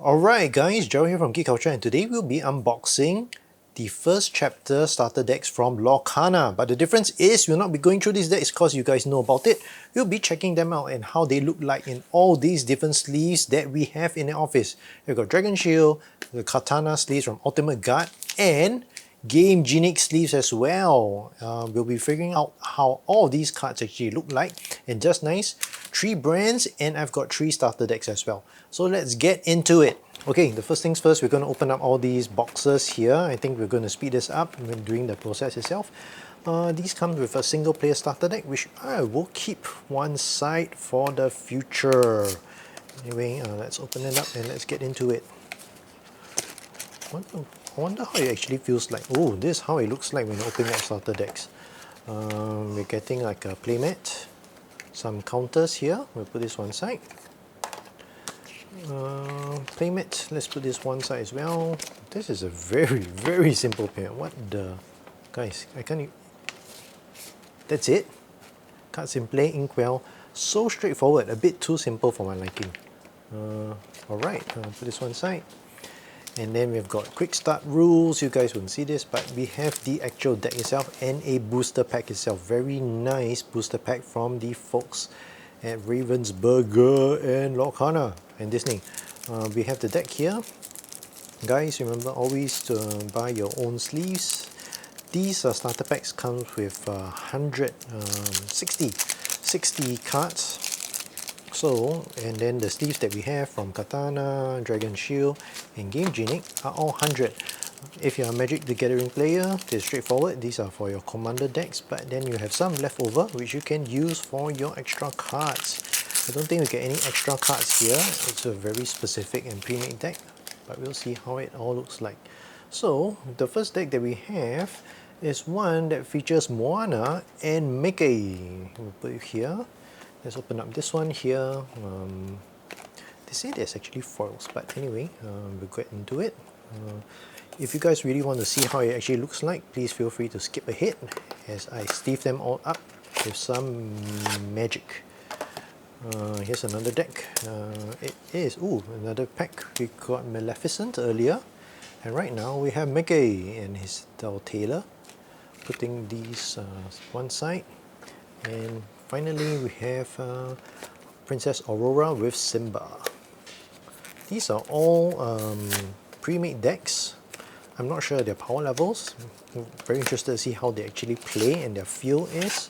Alright guys, Joe here from Geek Culture, and today we'll be unboxing the first chapter starter decks from Lorcana. But the difference is we'll not be going through these decks because you guys know about it. We'll be checking them out and how they look like in all these different sleeves that we have in the office. We've got Dragon Shield, the Katana sleeves from Ultimate Guard, and Gamegenic sleeves as well. We'll be figuring out how all of these cards actually look like, and just nice, 3 brands, and I've got 3 starter decks as well. So let's get into it. Okay, the first things first, we're going to open up all these boxes here. I think we're going to speed this up when doing the process itself. These come with a single player starter deck, which I will keep one side for the future. Anyway, let's open it up and let's get into it. I wonder how it actually feels like. Oh, this is how it looks like when you open up starter decks. We're getting like a playmat, some counters here. We'll put this one side. Playmat, let's put this one side as well. This is a very simple playmat. What the... Guys, I can't... That's it. Cards in play, inkwell. So straightforward, a bit too simple for my liking. Alright, put this one side. And then we've got quick start rules. You guys won't see this, but we have the actual deck itself and a booster pack itself. Very nice booster pack from the folks at Ravensburger and Lorcana and Disney. We have the deck here. Guys, remember always to buy your own sleeves. These starter packs comes with 60 cards. So, and then the sleeves that we have from Katana, Dragon Shield, and Gamegenic are all 100. If you're a Magic the Gathering player, they're straightforward. These are for your commander decks, but then you have some left over which you can use for your extra cards. I don't think we get any extra cards here. It's a very specific and pre-made deck, but we'll see how it all looks like. So, the first deck that we have is one that features Moana and Mickey. We'll put it here. Let's open up this one here. They say there's actually foils, but anyway, we'll get into it. If you guys really want to see how it actually looks like, please feel free to skip ahead as I sleeve them all up with some magic. Here's another deck. It is, another pack. We got Maleficent earlier, and right now we have Mickey and his tailor. Putting these one side, and finally we have Princess Aurora with Simba. These are all pre-made decks. I'm not sure their power levels. I'm very interested to see how they actually play and their feel is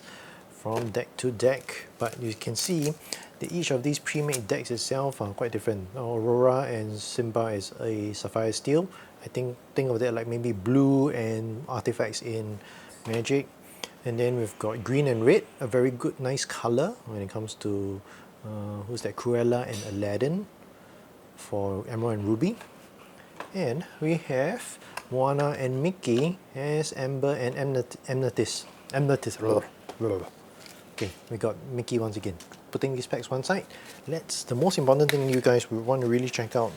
from deck to deck. But you can see that each of these pre-made decks itself are quite different. Aurora and Simba is a Sapphire Steel. I think of that like maybe blue and artifacts in Magic. And then we've got green and red, a very good, nice color when it comes to who's that? Cruella and Aladdin for Emerald and Ruby. And we have Moana and Mickey as Amber and Amethyst. Okay, we got Mickey once again. Putting these packs one side. The most important thing you guys will want to really check out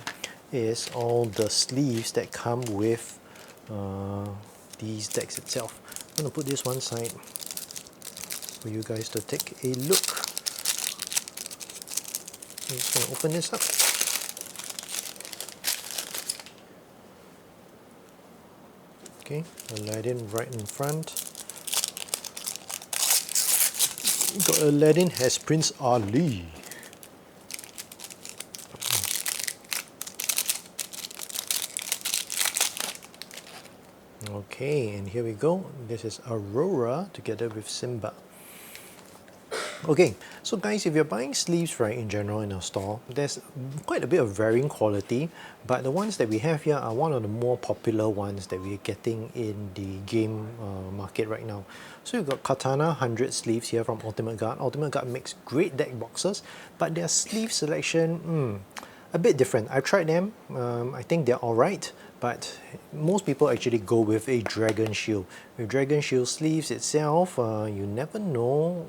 is all the sleeves that come with these decks itself. I'm going to put this one side for you guys to take a look. I'm just going to open this up. Okay, Aladdin right in front. Got Aladdin as Prince Ali. Okay, and here we go. This is Aurora together with Simba. Okay, so guys, if you're buying sleeves right in general in our store, there's quite a bit of varying quality, but the ones that we have here are one of the more popular ones that we're getting in the game market right now. So you've got Katana 100 sleeves here from Ultimate Guard. Ultimate Guard makes great deck boxes, but their sleeve selection, a bit different. I've tried them, I think they're alright, but most people actually go with a Dragon Shield. With Dragon Shield sleeves itself, you never know.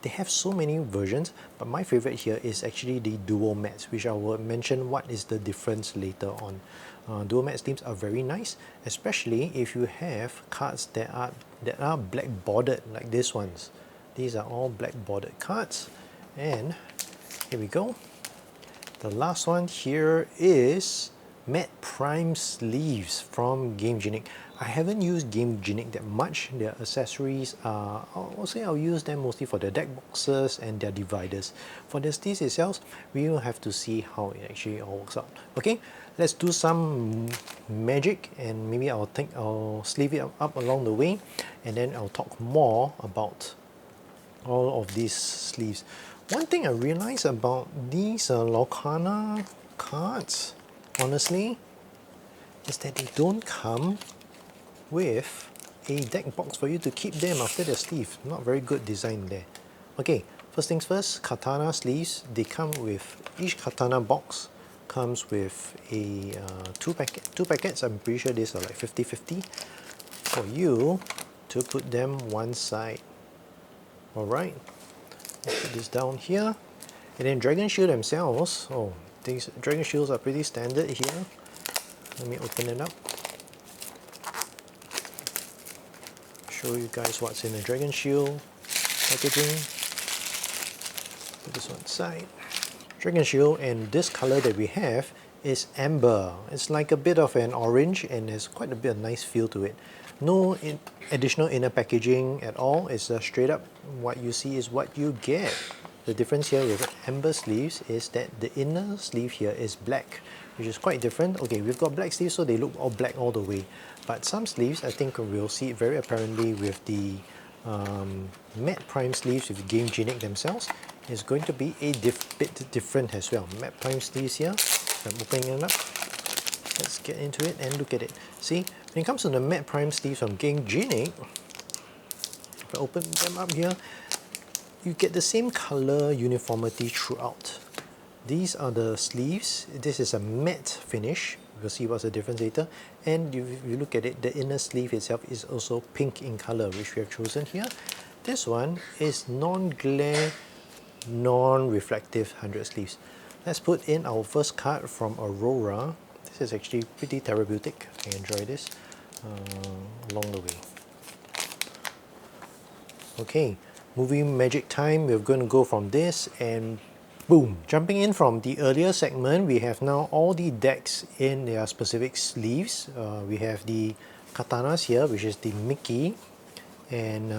They have so many versions, but my favorite here is actually the dual mats, which I will mention what is the difference later on. Dual mat sleeves are very nice, especially if you have cards that are black bordered like these ones. These are all black bordered cards, and here we go. The last one here is Matte Prime sleeves from Gamegenic. I haven't used Gamegenic that much. Their accessories are, I'll say I'll use them mostly for their deck boxes and their dividers. For the sleeves itself, we will have to see how it actually all works out. Okay, let's do some magic, and maybe I'll sleeve it up along the way, and then I'll talk more about all of these sleeves. One thing I realized about these Lorcana cards, honestly, is that they don't come with a deck box for you to keep them after the sleeve. Not very good design there. Okay, first things first, katana sleeves, they come with, each katana box comes with a two packets. I'm pretty sure these are like 50-50 for you to put them one side. Alright, put this down here. And then Dragon Shield themselves, oh, these Dragon Shields are pretty standard here. Let me open it up. Show you guys what's in the Dragon Shield packaging. Put this one aside. Dragon Shield, and this color that we have is amber. It's like a bit of an orange and there's quite a bit of nice feel to it. No additional inner packaging at all. It's straight up what you see is what you get. The difference here with amber sleeves is that the inner sleeve here is black, which is quite different. Okay, we've got black sleeves, so they look all black all the way. But some sleeves, I think we'll see it very apparently with the matte prime sleeves with Gamegenic themselves, is going to be a bit different as well. Matte prime sleeves here, I'm opening it up. Let's get into it and look at it. See, when it comes to the matte prime sleeves from Gamegenic, if I open them up here, you get the same color uniformity throughout. These are the sleeves. This is a matte finish. We'll see what's the difference later. And if you look at it, the inner sleeve itself is also pink in color, which we have chosen here. This one is non-glare, non-reflective 100 sleeves. Let's put in our first card from Aurora. This is actually pretty therapeutic. I enjoy this along the way. Okay, movie magic time. We're going to go from this and boom. Jumping in from the earlier segment, we have now all the decks in their specific sleeves. We have the katanas here, which is the Mickey and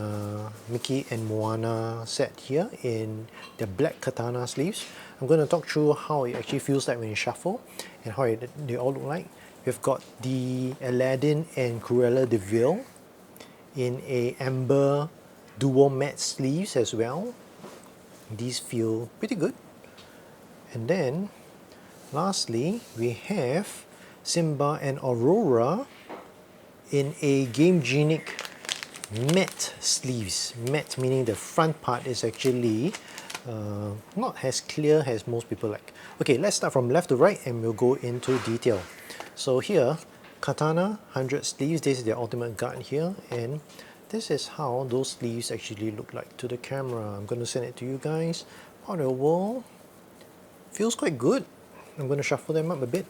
Moana set here in the black katana sleeves. I'm going to talk through how it actually feels like when you shuffle and how they all look like. We've got the Aladdin and Cruella de Vil in a amber dual matte sleeves as well. These feel pretty good. And then lastly, we have Simba and Aurora in a Gamegenic matte sleeves. Matte meaning the front part is actually not as clear as most people like. Okay, let's start from left to right and we'll go into detail. So here, Katana 100 sleeves, this is the ultimate guard here, and this is how those sleeves actually look like to the camera. I'm going to send it to you guys. Part of the wall. Feels quite good. I'm going to shuffle them up a bit.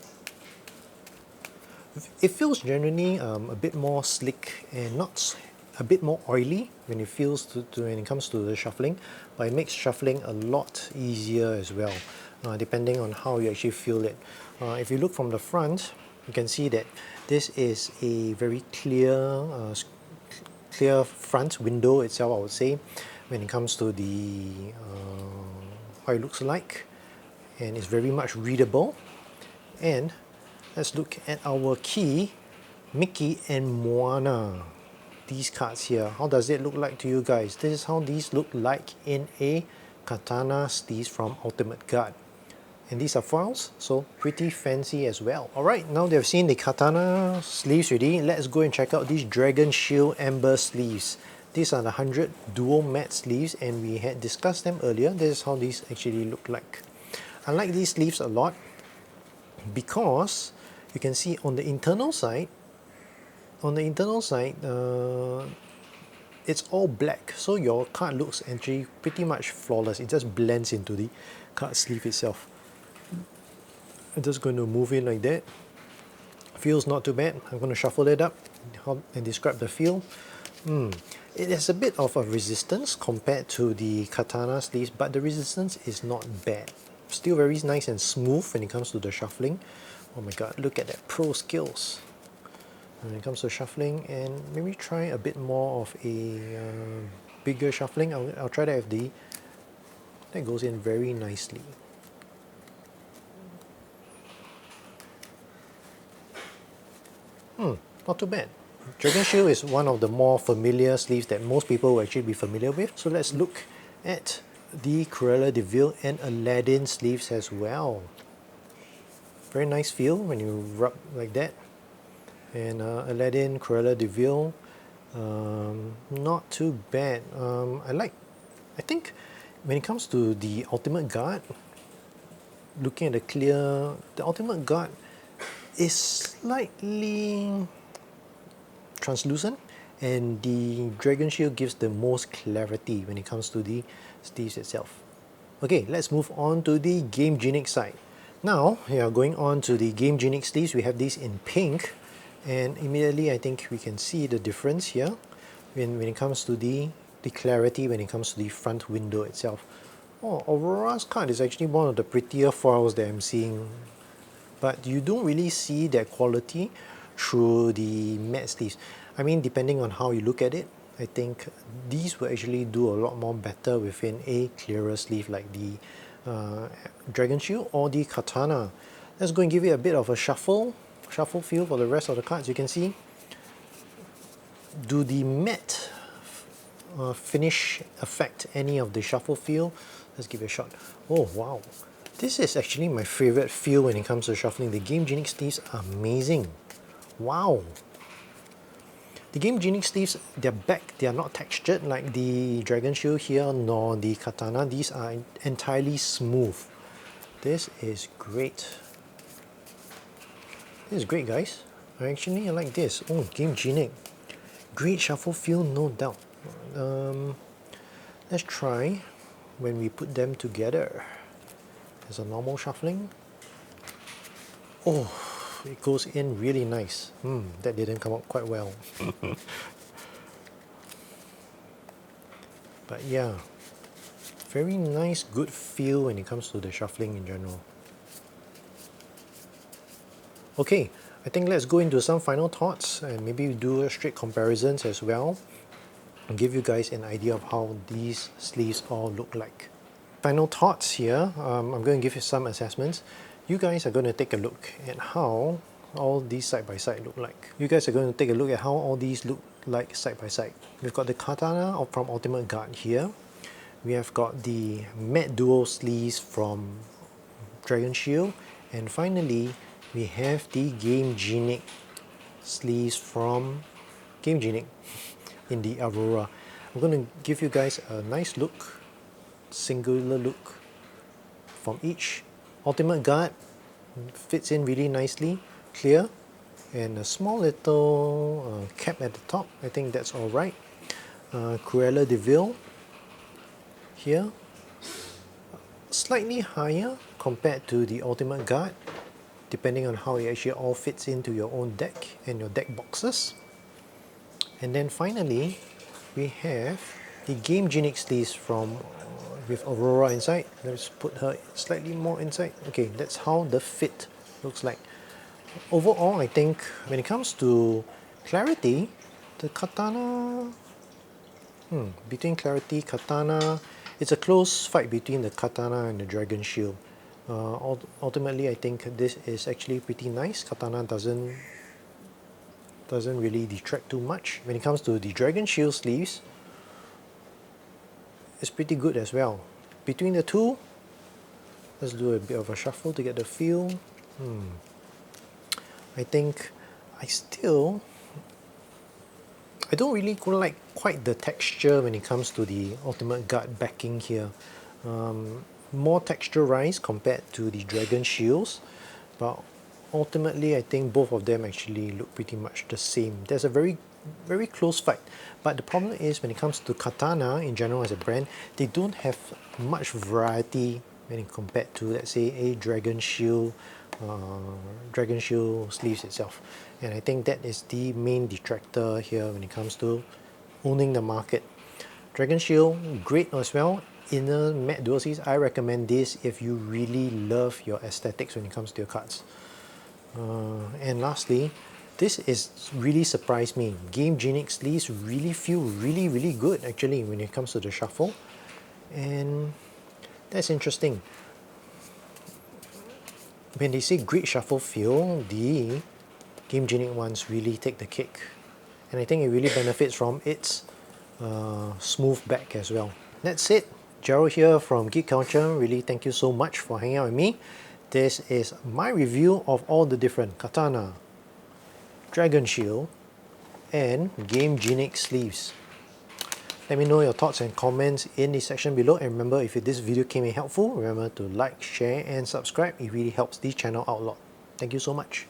It feels generally a bit more slick and not a bit more oily when it feels when it comes to the shuffling, but it makes shuffling a lot easier as well, depending on how you actually feel it. If you look from the front, you can see that this is a very clear front window itself, I would say, when it comes to the how it looks like, and it's very much readable. And let's look at our key, Mickey and Moana. These cards here, how does it look like to you guys? This is how these look like in a katana sleeves from Ultimate Guard. And these are foils, so pretty fancy as well. Alright, now they've seen the katana sleeves already, let's go and check out these Dragon Shield Amber sleeves. These are the 100 dual matte sleeves and we had discussed them earlier. This is how these actually look like. I like these sleeves a lot because you can see on the internal side, it's all black, so your card looks actually pretty much flawless. It just blends into the card sleeve itself. I'm just going to move in like that. Feels not too bad. I'm going to shuffle it up and describe the feel. It has a bit of a resistance compared to the katana sleeves, but the resistance is not bad. still very nice and smooth when it comes to the shuffling. Oh my god, look at that pro skills when it comes to shuffling. And maybe try a bit more of a bigger shuffling. I'll try that with the, that goes in very nicely. Not too bad. Dragon Shield is one of the more familiar sleeves that most people will actually be familiar with. So let's look at the Cruella de Vil and Aladdin sleeves as well. Very nice feel when you rub like that. And Aladdin, Cruella de Vil, not too bad. I think when it comes to the Ultimate Guard, looking at the Ultimate Guard is slightly translucent, and the Dragon Shield gives the most clarity when it comes to the sleeves itself. Okay, let's move on to the Gamegenic side. Now, we are going on to the Gamegenic sleeves. We have these in pink, and immediately I think we can see the difference here when it comes to the clarity when it comes to the front window itself. Oh, Aurora's card is actually one of the prettier foils that I'm seeing, but you don't really see that quality through the matte sleeves. I mean, depending on how you look at it, I think these will actually do a lot more better within a clearer sleeve like the Dragon Shield or the Katana. Let's go and give it a bit of a shuffle feel for the rest of the cards. You can see, do the matte finish affect any of the shuffle feel? Let's give it a shot. Oh wow, this is actually my favorite feel when it comes to shuffling. The Gamegenic sleeves are amazing. Wow. The Gamegenic sleeves, they're back, they are not textured like the Dragon Shield here nor the Katana. These are entirely smooth. This is great. This is great, guys. I like this. Oh, Gamegenic. Great shuffle feel, no doubt. Let's try when we put them together as a normal shuffling. Oh, it goes in really nice. That didn't come out quite well. But yeah, very nice, good feel when it comes to the shuffling in general. Okay, I think let's go into some final thoughts and maybe do straight comparisons as well and give you guys an idea of how these sleeves all look like. Final thoughts here, I'm going to give you some assessments. You guys are going to take a look at how all these side by side look like. You guys are going to take a look at how all these look like side by side. We've got the Katana from Ultimate Guard here. We have got the matte dual sleeves from Dragon Shield. And finally, we have the Gamegenic sleeves from Gamegenic in the Aurora. I'm going to give you guys a nice look, singular look from each. Ultimate Guard fits in really nicely, clear, and a small little cap at the top. I think that's alright. Cruella de Vil here, slightly higher compared to the Ultimate Guard, depending on how it actually all fits into your own deck and your deck boxes. And then finally, we have the Gamegenic sleeves from with Aurora inside. Let's put her slightly more inside. Okay, that's how the fit looks like. Overall, I think when it comes to clarity, the Katana, between clarity, Katana, it's a close fight between the Katana and the Dragon Shield. Ultimately, I think this is actually pretty nice. Katana doesn't really detract too much. When it comes to the Dragon Shield sleeves, it's pretty good as well. Between the two, let's do a bit of a shuffle to get the feel. I think I don't really like quite the texture when it comes to the Ultimate Guard backing here. More texturized compared to the Dragon Shields, but ultimately I think both of them actually look pretty much the same. There's a very close fight, but the problem is when it comes to Katana in general as a brand, they don't have much variety when compared to, let's say, a Dragon Shield sleeves itself. And I think that is the main detractor here when it comes to owning the market. Dragon Shield, great as well, inner matte dual series, I recommend this if you really love your aesthetics when it comes to your cards. And lastly, this is really surprised me. Gamegenic sleeves really feel really good actually when it comes to the shuffle, and that's interesting. When they say great shuffle feel, the Gamegenic ones really take the cake, and I think it really benefits from its smooth back as well. That's it. Gerald here from Geek Culture. Really thank you so much for hanging out with me. This is my review of all the different Katana, Dragon Shield, and Gamegenic sleeves. Let me know your thoughts and comments in the section below, and remember, if this video came in helpful, remember to like, share and subscribe. It really helps this channel out a lot. Thank you so much.